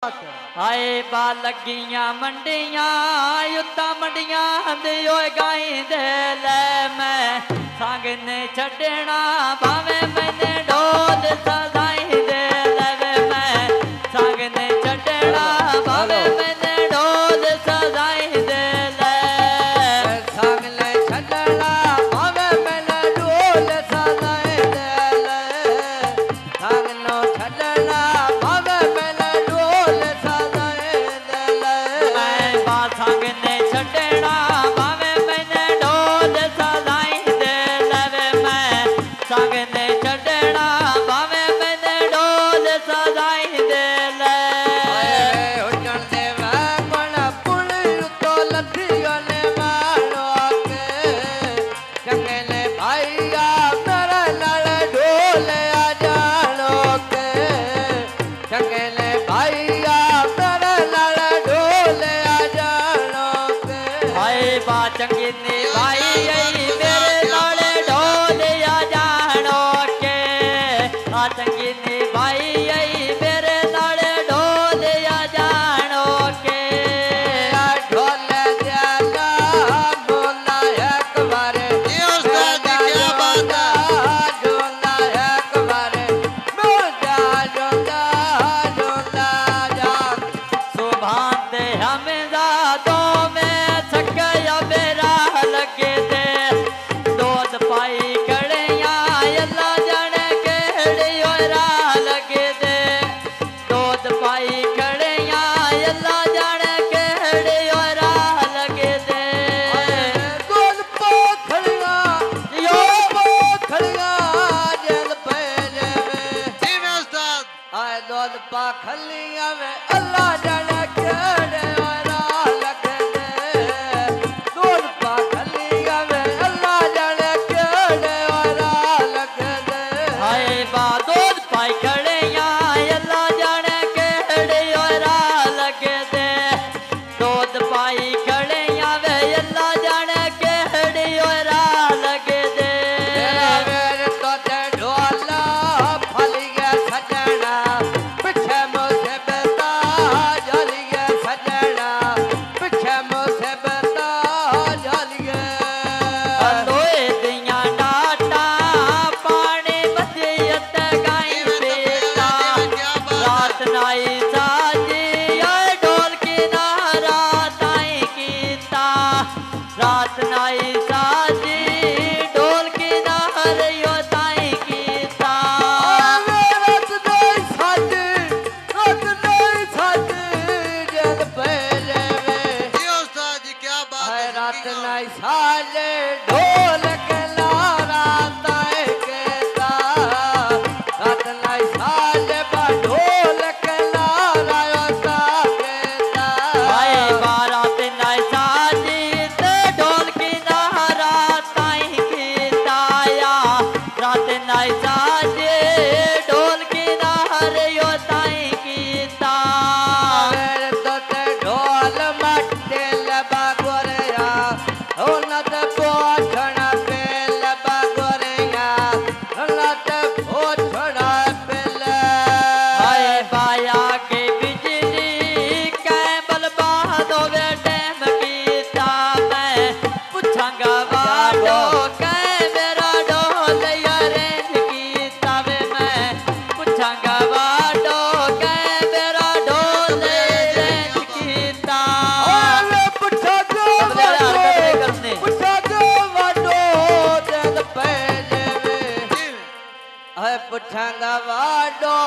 हाय बा लगियां मंडियां युद्धा मंडियां दे गाई दे ले मैं संग ने छड़ना भावे मैंने ढोल सजाई दे ले मैं संग ने छड़ना भावे मैंने ढोल सजाई दे ले संग ने छड़ना भावे मैंने ढोल सजाई दे ले संग नो छड़ना भावे मैंने ढोल सजाई दे ले मैं बा संग ने छड़ना भावे मैंने ढोल सजाई दे ले मैं संग ने छड़ना भावे मैंने ढोल सजाई दे ले हुजन दे वण पुल तो लथियो ने वालो के चंगे ने भाईया मेरे नाल ढोल आ जानो के चंगे ने भाईया मेरे नाल ढोल आ जानो के हाय बा चंगी नी भाई आई मेरे नाले ढोल आ जानो के आ चंगी नी भाई आई मेरे नाले ढोल आ जानो के ढोल जाना बोला एक बार उस्ताद जी, क्या बात है? ढोला एक बार मोजा ढोला ढोला जा सुभान दे हमें जादों में छक्का मेरा लगे दे दूध पाई कड़िया अल्लाह जाने केड़ी ओरा लगे दे दूध पाई कड़िया अल्लाह जाने केड़ी ओरा लगे दे गोल पोखड़िया यो पोखड़िया जल पे जावे जी में उस्ताद। आए दूध पाखलिया में अल्लाह जाने केड़े ओरा लगे दे दूध पाखलिया में अल्लाह जाने केड़े ओरा लगे दे हाय बा दूध पाई कड़िया अल्लाह जाने केड़ी ओरा लगे दे दूध पाई कड़िया वे अल्लाह जाने केड़ी ओरा लगे दे तेरा वेर तो ते ढोला फलिया सजना पिछे मुझे बता जलिए सजना पिछे मुझे बता जलिए लोए दियां डाटा पानी बजियत गाई बेटा रात नाई साजी आए ढोल की नारा ताई कीता रात नाई साजी ढोल की नार यो ताई कीता रत नहीं सज जल पे जावे जी उस्ताद जी, क्या बात है? रात नहीं साज ढोल के लारा ताए केता रात नहीं साज बा ढोल के लारा योता केता हाय बारात नाई साजी ते ढोल की नारा ताई कीता या रात नाई साजी ढोल की नार यो ताई कीता मेरे तो ते ढोल मट्टे लबा गोरिया हो न ते पोछड़ा पे लबा गोरिया न ते पोछड़ा पे ले हाय बाया के बिजली कैबल बादो वे डैम कीता मैं पुछांगा वाडो कै मेरा ढोल यारेंज कीता वे मैं पुछांगा वाडो कै मेरा ढोल यारेंज कीता ओले पुछा जो मेरा हरकत नहीं करने पुछा जो वाडो दिल पे जेवे जी में। है पुछांगा वाडो